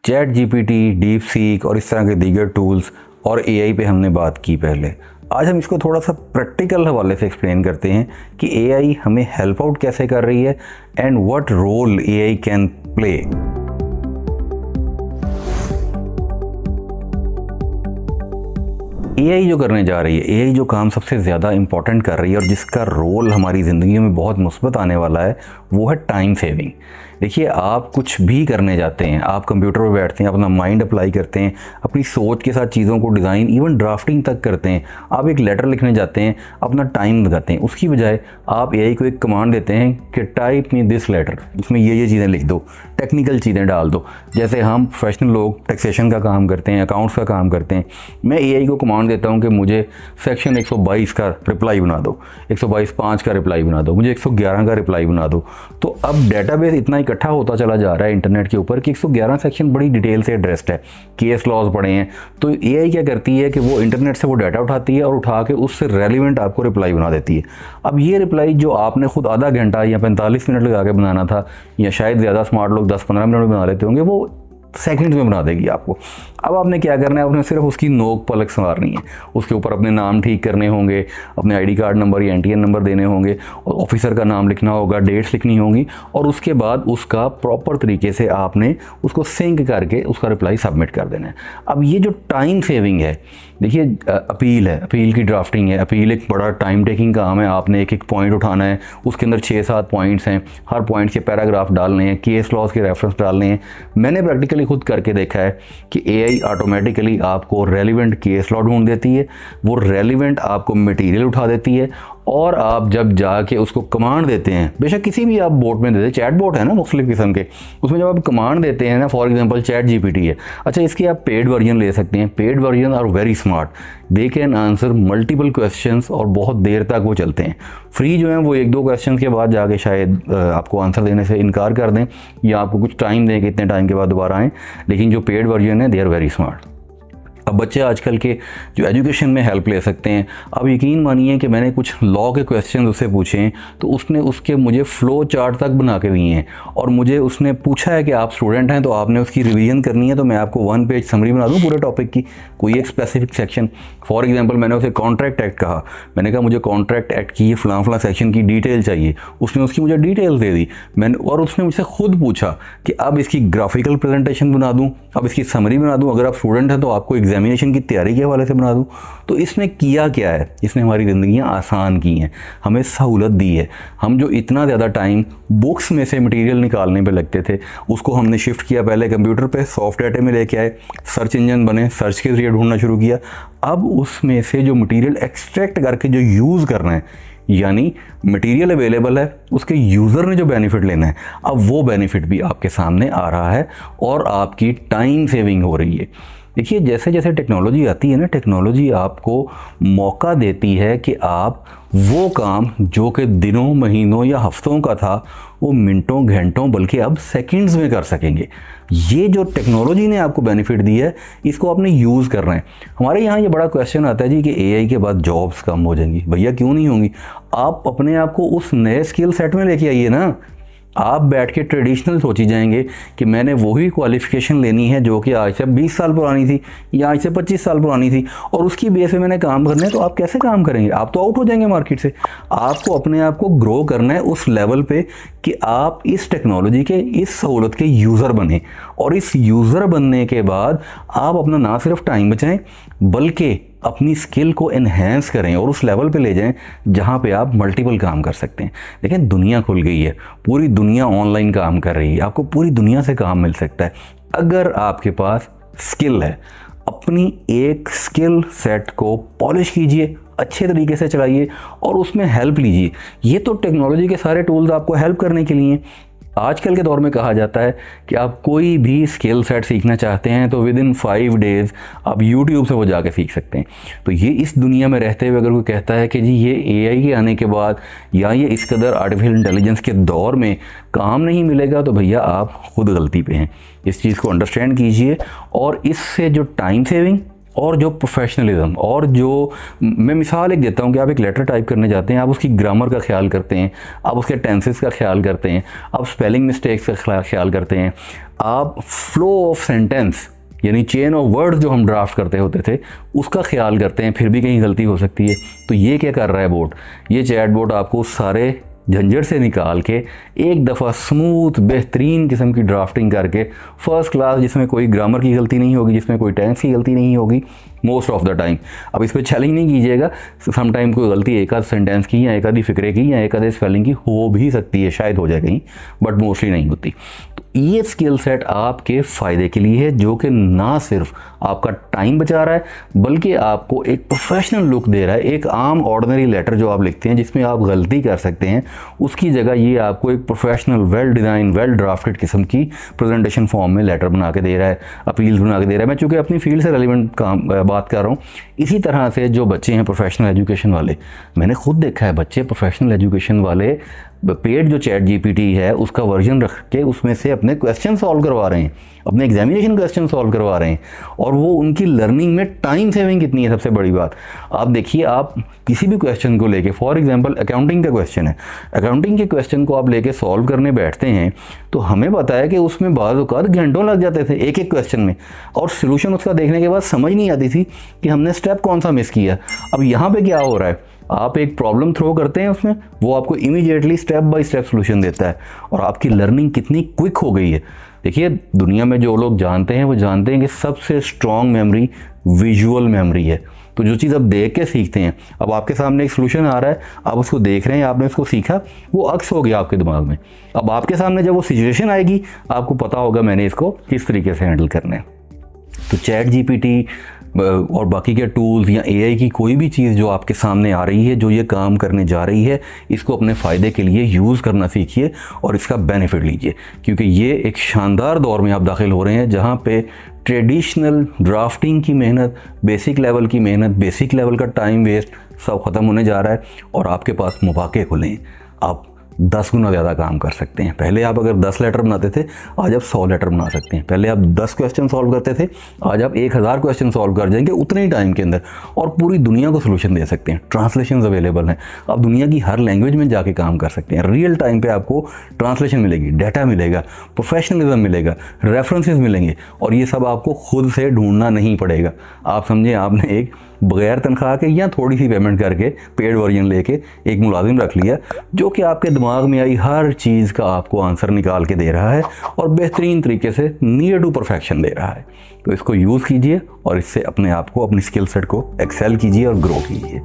Chat GPT, deep seek और इस तरह के दीगर टूल्स और एआई पे हमने बात की पहले। आज हम इसको थोड़ा सा प्रैक्टिकल हवाले से एक्सप्लेन करते हैं कि एआई हमें हेल्प आउट कैसे कर रही है and what role AI can play. AI जो करने जा रही है, एआई जो काम सबसे ज़्यादा इंपॉर्टेंट कर रही है और जिसका रोल हमारी ज़िंदगी में बहुत मुस्बत आने वाला है, वो है टाइम सेविंग। देखिए, आप कुछ भी करने जाते हैं, आप कंप्यूटर पर बैठते हैं, अपना माइंड अप्लाई करते हैं, अपनी सोच के साथ चीज़ों को डिज़ाइन, इवन ड्राफ्टिंग तक करते हैं। आप एक लेटर लिखने जाते हैं, अपना टाइम लगाते हैं, उसकी बजाय आप एआई को एक कमांड देते हैं कि टाइप मी दिस लेटर, उसमें ये चीज़ें लिख दो, टेक्निकल चीज़ें डाल दो। जैसे हम प्रोफेशनल लोग टैक्सेशन का काम करते हैं, अकाउंट्स का काम करते हैं, मैं एआई को कमांड देता हूं कि मुझे सेक्शन 122 का रिप्लाई बना दो, 122(5) का रिप्लाई बना दो, मुझे 111 का रिप्लाई बना दो। तो अब डेटाबेस इतना इकट्ठा होता चला जा रहा है इंटरनेट के ऊपर कि 111 सेक्शन बड़ी डिटेल से एड्रेस्ड है, केस लॉज पड़े हैं। तो एआई क्या करती है कि वो इंटरनेट से वो डाटा उठाती है और उठा के उससे रेलिवेंट आपको रिप्लाई बना देती है। अब ये रिप्लाई जो आपने खुद आधा घंटा या 45 मिनट लगा के बनाना था, या शायद ज़्यादा स्मार्ट लोग 10-15 मिनट में बना लेते होंगे, वो सेकंड्स में बना देगी आपको। अब आपने क्या करना है, आपने सिर्फ उसकी नोक पलक संवारनी है, उसके ऊपर अपने नाम ठीक करने होंगे, अपने आईडी कार्ड नंबर या एनटीएन नंबर देने होंगे, और ऑफिसर का नाम लिखना होगा, डेट्स लिखनी होंगी, और उसके बाद उसका प्रॉपर तरीके से आपने उसको सिंक करके उसका रिप्लाई सबमिट कर देना है। अब ये जो टाइम सेविंग है, देखिए अपील है, अपील की ड्राफ्टिंग है, अपील एक बड़ा टाइम टेकिंग काम है। आपने एक एक पॉइंट उठाना है, उसके अंदर 6-7 पॉइंट्स हैं, हर पॉइंट के पैराग्राफ डालने हैं, केस लॉज के रेफरेंस डालने हैं। मैंने प्रैक्टिकली खुद करके देखा है कि एआई ऑटोमेटिकली आपको रेलिवेंट केस लॉ ढूंढ देती है, वो रेलिवेंट आपको मटेरियल उठा देती है, और आप जब जाके उसको कमांड देते हैं, बेशक किसी भी आप बोट में देते हैं, चैट बोट है ना मुख्तलिफ किस्म के, उसमें जब आप कमांड देते हैं ना, फॉर एग्जांपल चैट जीपीटी है, अच्छा इसके आप पेड वर्जन ले सकते हैं। Paid version are very smart, they can answer multiple questions और बहुत देर तक वो चलते हैं। फ्री जो है वो 1-2 क्वेश्चन के बाद जाके शायद आपको आंसर देने से इनकार कर दें, या आपको कुछ टाइम दें कि इतने टाइम के बाद दोबारा आएँ, लेकिन जो पेड वर्जन है दे आर वेरी स्मार्ट। अब बच्चे आजकल के जो एजुकेशन में हेल्प ले सकते हैं। अब यकीन मानिए कि मैंने कुछ लॉ के क्वेश्चन उससे पूछे हैं, तो उसने उसके मुझे फ़्लो चार्ट तक बना के दिए हैं, और मुझे उसने पूछा है कि आप स्टूडेंट हैं तो आपने उसकी रिवीजन करनी है, तो मैं आपको 1 पेज समरी बना दूं पूरे टॉपिक की, कोई एक स्पेसिफिक सेक्शन। फॉर एग्जांपल मैंने उसे कॉन्ट्रैक्ट एक्ट कहा, मैंने कहा मुझे कॉन्ट्रैक्ट एक्ट की ये फलां सेक्शन की डिटेल चाहिए, उसने उसकी मुझे डिटेल दे दी। और उसने मुझसे खुद पूछा कि अब इसकी ग्राफिकल प्रेजेंटेशन बना दूँ, अब इसकी समरी बना दूँ, अगर आप स्टूडेंट हैं तो आपको एग्जामिनेशन की तैयारी के हवाले से बना दूं। तो इसने किया क्या है, इसने हमारी ज़िंदगियां आसान की हैं, हमें सहूलत दी है। हम जो इतना ज़्यादा टाइम बुक्स में से मटेरियल निकालने पे लगते थे, उसको हमने शिफ्ट किया पहले कंप्यूटर पे, सॉफ्ट डाटा में लेके आए, सर्च इंजन बने, सर्च के जरिए ढूंढना शुरू किया। अब उसमें से जो मटेरियल एक्सट्रैक्ट करके जो यूज़ करना है, यानी मटेरियल अवेलेबल है, उसके यूज़र ने जो बेनिफिट लेना है, अब वो बेनिफिट भी आपके सामने आ रहा है और आपकी टाइम सेविंग हो रही है। देखिए, जैसे जैसे टेक्नोलॉजी आती है ना, टेक्नोलॉजी आपको मौका देती है कि आप वो काम जो कि दिनों, महीनों या हफ्तों का था, वो मिनटों, घंटों, बल्कि अब सेकंड्स में कर सकेंगे। ये जो टेक्नोलॉजी ने आपको बेनिफिट दी है, इसको आपने यूज़ करना है। हमारे यहाँ ये बड़ा क्वेश्चन आता है जी कि एआई के बाद जॉब्स कम हो जाएंगी। भैया क्यों नहीं होंगी? आप अपने आप को उस नए स्किल सेट में लेके आइए ना। आप बैठ के ट्रेडिशनल सोची जाएंगे कि मैंने वही क्वालिफ़िकेशन लेनी है जो कि आज से 20 साल पुरानी थी या आज से 25 साल पुरानी थी, और उसकी बेस पे मैंने काम करना है, तो आप कैसे काम करेंगे? आप तो आउट हो जाएंगे मार्केट से। आपको अपने आप को ग्रो करना है उस लेवल पे कि आप इस टेक्नोलॉजी के, इस सहूलत के यूज़र बने, और इस यूज़र बनने के बाद आप अपना ना सिर्फ टाइम बचाएं बल्कि अपनी स्किल को एनहेंस करें और उस लेवल पे ले जाएं जहां पे आप मल्टीपल काम कर सकते हैं। देखें, दुनिया खुल गई है, पूरी दुनिया ऑनलाइन काम कर रही है, आपको पूरी दुनिया से काम मिल सकता है अगर आपके पास स्किल है। अपनी एक स्किल सेट को पॉलिश कीजिए, अच्छे तरीके से चलाइए और उसमें हेल्प लीजिए। ये तो टेक्नोलॉजी के सारे टूल्स आपको हेल्प करने के लिए। आजकल के दौर में कहा जाता है कि आप कोई भी स्किल सेट सीखना चाहते हैं तो विद इन 5 डेज़ आप YouTube से वो जाके सीख सकते हैं। तो ये इस दुनिया में रहते हुए अगर कोई कहता है कि जी ये AI के आने के बाद या ये इस कदर आर्टिफिशियल इंटेलिजेंस के दौर में काम नहीं मिलेगा, तो भैया आप खुद गलती पे हैं। इस चीज़ को अंडरस्टैंड कीजिए और इससे जो टाइम सेविंग और जो प्रोफेशनलिज्म, और जो मैं मिसाल एक देता हूँ कि आप एक लेटर टाइप करने जाते हैं, आप उसकी ग्रामर का ख्याल करते हैं, आप उसके टेंसेस का ख्याल करते हैं, आप स्पेलिंग मिस्टेक्स का ख्याल करते हैं, आप फ्लो ऑफ सेंटेंस यानी चेन ऑफ वर्ड्स जो हम ड्राफ्ट करते होते थे उसका ख्याल करते हैं, फिर भी कहीं गलती हो सकती है। तो ये क्या कर रहा है बोट, ये चैट बोट आपको सारे झंझट से निकाल के एक दफ़ा स्मूथ बेहतरीन किस्म की ड्राफ्टिंग करके फर्स्ट क्लास, जिसमें कोई ग्रामर की गलती नहीं होगी, जिसमें कोई टेंस की गलती नहीं होगी मोस्ट ऑफ द टाइम। अब इस पर चैलेंज नहीं कीजिएगा, सम टाइम कोई गलती एक आध सेंटेंस की या एक आधी फिक्रे की या एक आधे स्पेलिंग की हो भी सकती है, शायद हो जाए कहीं, बट मोस्टली नहीं होती। तो ये स्किल सेट आपके फ़ायदे के लिए है, जो कि ना सिर्फ आपका टाइम बचा रहा है बल्कि आपको एक प्रोफेशनल लुक दे रहा है। एक आम ऑर्डिनरी लेटर जो आप लिखते हैं जिसमें आप गलती कर सकते हैं, उसकी जगह ये आपको एक professional well design well drafted किस्म की प्रेजेंटेशन फॉर्म में लेटर बना के दे रहा है, अपील्स बना के दे रहा है। मैं चूँकि अपनी फील्ड से रेलिवेंट काम बात कर रहा हूँ, इसी तरह से जो बच्चे हैं प्रोफेशनल एजुकेशन वाले, मैंने खुद देखा है बच्चे प्रोफेशनल एजुकेशन वाले पेड जो चैट जीपीटी है उसका वर्जन रख के उसमें से अपने क्वेश्चन सॉल्व करवा रहे हैं, अपने एग्जामिनेशन क्वेश्चन सॉल्व करवा रहे हैं, और वो उनकी लर्निंग में टाइम सेविंग कितनी है सबसे बड़ी बात। आप देखिए, आप किसी भी क्वेश्चन को लेके, फॉर एग्जांपल अकाउंटिंग का क्वेश्चन है, अकाउंटिंग के क्वेश्चन को आप लेके सॉल्व करने बैठते हैं तो हमें पता है कि उसमें बाज़ औक़ात घंटों लग जाते थे एक एक क्वेश्चन में, और सोल्यूशन उसका देखने के बाद समझ नहीं आती थी कि हमने स्टेप कौन सा मिस किया। अब यहाँ पर क्या हो रहा है, आप एक प्रॉब्लम थ्रो करते हैं उसमें, वो आपको immediately step by step solution देता है, और आपकी लर्निंग कितनी क्विक हो गई है। देखिए, दुनिया में जो लोग जानते हैं वो जानते हैं कि सबसे स्ट्रॉन्ग मेमोरी विजुअल मेमोरी है। तो जो चीज़ आप देख के सीखते हैं, अब आपके सामने एक सॉल्यूशन आ रहा है, आप उसको देख रहे हैं, आपने उसको सीखा, वो अक्स हो गया आपके दिमाग में। अब आपके सामने जब वो सिचुएशन आएगी आपको पता होगा मैंने इसको किस तरीके से हैंडल करना है। तो चैट जीपीटी और बाकी के टूल्स या एआई की कोई भी चीज़ जो आपके सामने आ रही है, जो ये काम करने जा रही है, इसको अपने फ़ायदे के लिए यूज़ करना सीखिए और इसका बेनिफिट लीजिए, क्योंकि ये एक शानदार दौर में आप दाखिल हो रहे हैं जहाँ पे ट्रेडिशनल ड्राफ्टिंग की मेहनत, बेसिक लेवल की मेहनत, बेसिक लेवल का टाइम वेस्ट सब ख़त्म होने जा रहा है और आपके पास मौके खुले हैं। आप 10 गुना ज़्यादा काम कर सकते हैं। पहले आप अगर 10 लेटर बनाते थे, आज आप 100 लेटर बना सकते हैं। पहले आप 10 क्वेश्चन सॉल्व करते थे, आज आप 1000 क्वेश्चन सॉल्व कर जाएंगे उतने ही टाइम के अंदर, और पूरी दुनिया को सोल्यूशन दे सकते हैं। ट्रांसलेशंस अवेलेबल हैं, आप दुनिया की हर लैंग्वेज में जाके काम कर सकते हैं। रियल टाइम पे आपको ट्रांसलेशन मिलेगी, डाटा मिलेगा, प्रोफेशनलिज्म मिलेगा, रेफरेंसेस मिलेंगे, और ये सब आपको खुद से ढूंढना नहीं पड़ेगा। आप समझें, आपने एक बगैर तनख्वाह के या थोड़ी सी पेमेंट करके पेड वर्जन लेके एक मुलाजिम रख लिया जो कि आपके दिमाग में आई हर चीज़ का आपको आंसर निकाल के दे रहा है और बेहतरीन तरीके से नियर टू परफेक्शन दे रहा है। तो इसको यूज़ कीजिए और इससे अपने आप को, अपनी स्किल सेट को एक्सेल कीजिए और ग्रो कीजिए।